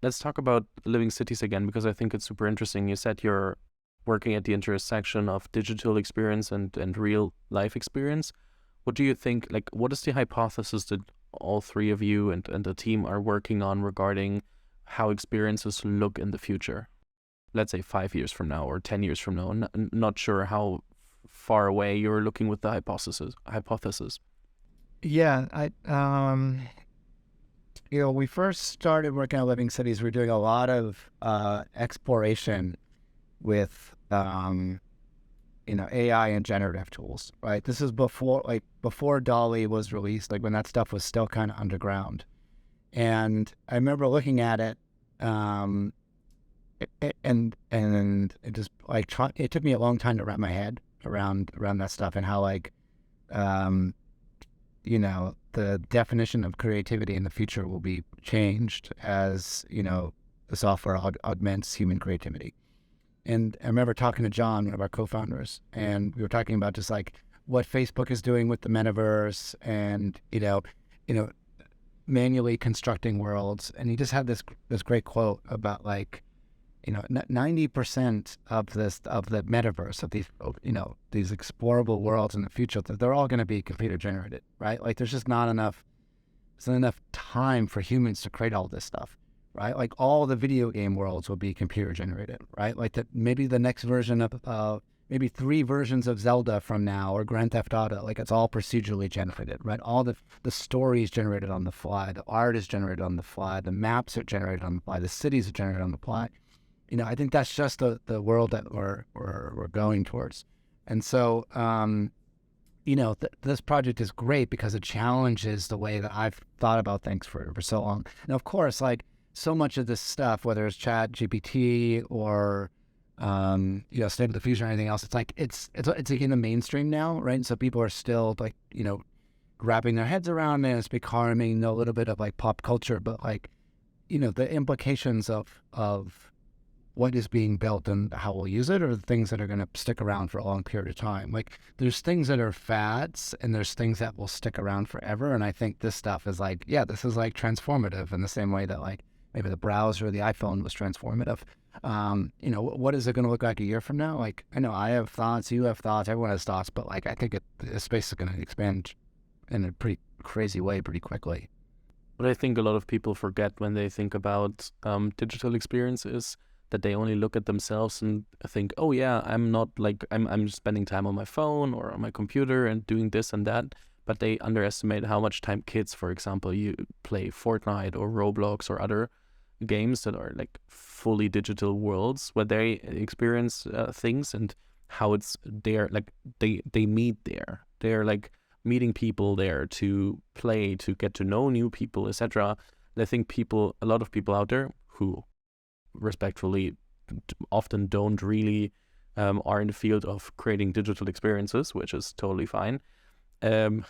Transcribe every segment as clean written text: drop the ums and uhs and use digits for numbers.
let's talk about living cities again, because I think it's super interesting. You said you're working at the intersection of digital experience and real life experience. What do you think, like, what is the hypothesis that all three of you and the team are working on regarding how experiences look in the future? Let's say 5 years from now or 10 years from now. Not sure how far away you're looking with the hypothesis. Yeah, we first started working on living cities. We were doing a lot of exploration with, AI and generative tools, right? This is before DALL-E was released, like when that stuff was still kind of underground. And I remember looking at it, and it just it took me a long time to wrap my head around that stuff and how um, the definition of creativity in the future will be changed as, the software augments human creativity. And I remember talking to John, one of our co-founders, and we were talking about just like what Facebook is doing with the metaverse and, manually constructing worlds. And he just had this great quote about 90% of the metaverse, of these explorable worlds in the future, that they're all going to be computer generated, right? Like there's not enough time for humans to create all this stuff, right? Like all the video game worlds will be computer generated, right? Like maybe the next version of maybe 3 versions of Zelda from now, or Grand Theft Auto, like it's all procedurally generated, right? All the stories generated on the fly, the art is generated on the fly, the maps are generated on the fly, the cities are generated on the fly. I think that's just the world that we're going towards. And so, this project is great because it challenges the way that I've thought about things for so long. And of course, like so much of this stuff, whether it's Chat GPT or State of the Future or anything else, it's like it's like in the mainstream now, right? And so people are still like wrapping their heads around it. It's becoming a little bit of like pop culture, but like the implications of what is being built and how we'll use it are the things that are going to stick around for a long period of time. Like there's things that are fads and there's things that will stick around forever. And I think this stuff is like, yeah, this is like transformative in the same way that like maybe the browser or the iPhone was transformative. What is it going to look like a year from now? Like, I know I have thoughts, you have thoughts, everyone has thoughts, but like, I think the space is going to expand in a pretty crazy way pretty quickly. What I think a lot of people forget when they think about digital experiences, that they only look at themselves and think, oh yeah, I'm not like, I'm just spending time on my phone or on my computer and doing this and that. But they underestimate how much time kids, for example, you play Fortnite or Roblox or other games that are like fully digital worlds where they experience things, and how it's there, like they meet there. They're like meeting people there to play, to get to know new people, etc. I think a lot of people out there who respectfully often don't really are in the field of creating digital experiences, which is totally fine. Then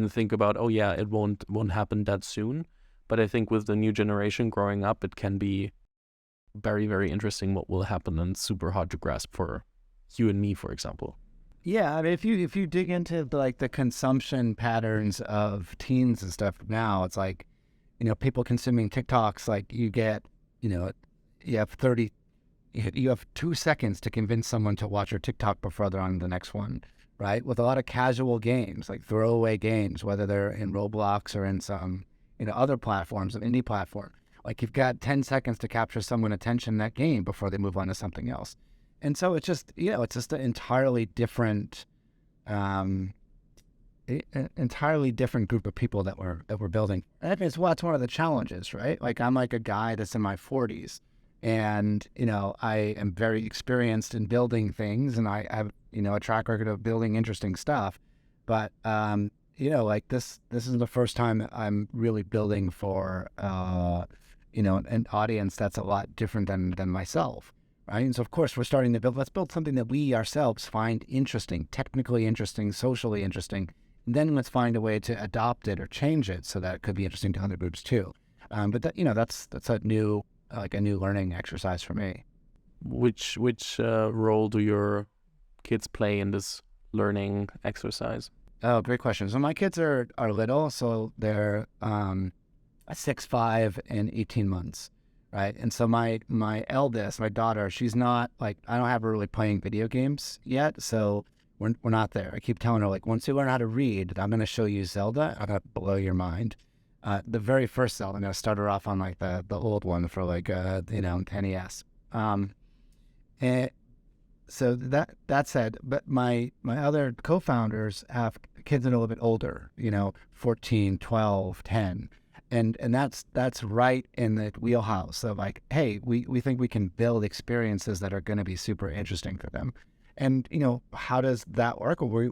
think about, oh yeah, it won't happen that soon. But I think with the new generation growing up, it can be very, very interesting what will happen, and super hard to grasp for you and me, for example. Yeah, I mean, if you dig into the consumption patterns of teens and stuff now, it's like, people consuming TikToks, like you get, you have 2 seconds to convince someone to watch your TikTok before they're on the next one, right? With a lot of casual games, like throwaway games, whether they're in Roblox or in some, other platforms, an indie platform. Like you've got 10 seconds to capture someone's attention in that game before they move on to something else. And so it's just, it's just an entirely different group of people that we're building. And it's that's one of the challenges, right? Like I'm like a guy that's in my 40s. And, I am very experienced in building things, and I have, a track record of building interesting stuff. But, like this is the first time I'm really building for, an audience that's a lot different than myself, right? And so, of course, we're starting to let's build something that we ourselves find interesting, technically interesting, socially interesting. And then let's find a way to adopt it or change it so that it could be interesting to other groups too. But that's a new learning exercise for me. Which role do your kids play in this learning exercise? Oh, great question. So my kids are little, so they're 6, 5, and 18 months, right? And so my eldest, my daughter, she's not like, I don't have her really playing video games yet, so we're not there. I keep telling her, like, once you learn how to read, I'm going to show you Zelda. I'm going to blow your mind. The very first Zelda, I'm going to start her off on like the old one for like NES. And so that said, but my other co-founders have kids that are a little bit older, 14, 12, 10. And that's right in the wheelhouse of like, hey, we think we can build experiences that are going to be super interesting for them. And, how does that work? We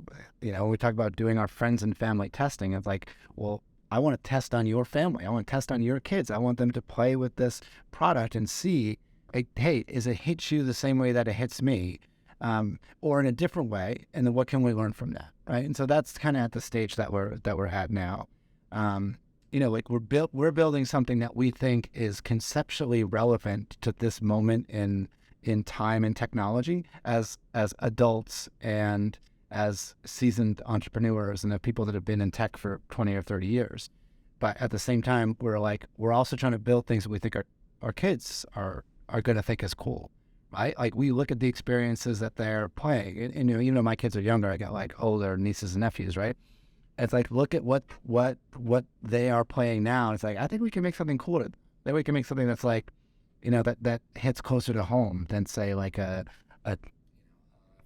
talk about doing our friends and family testing. It's like, well, I want to test on your family. I want to test on your kids. I want them to play with this product and see, hey, is it hit you the same way that it hits me? Or in a different way? And then what can we learn from that? Right. And so that's kind of at the stage that we're at now. Like we're building something that we think is conceptually relevant to this moment in time and technology as adults and as seasoned entrepreneurs and the people that have been in tech for 20 or 30 years. But at the same time, we're also trying to build things that we think our kids are going to think is cool, right? Like we look at the experiences that they're playing, and my kids are younger. I got like older nieces and nephews, right? It's like, look at what they are playing now. It's like, I think we can make something cool. That we can make something that's like, that hits closer to home than say like a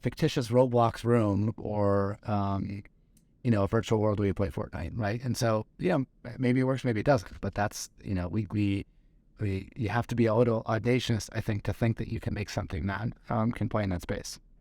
fictitious Roblox room or, a virtual world where you play Fortnite, right? And so, maybe it works, maybe it doesn't. But that's, you have to be a little audacious, I think, to think that you can make something that can play in that space.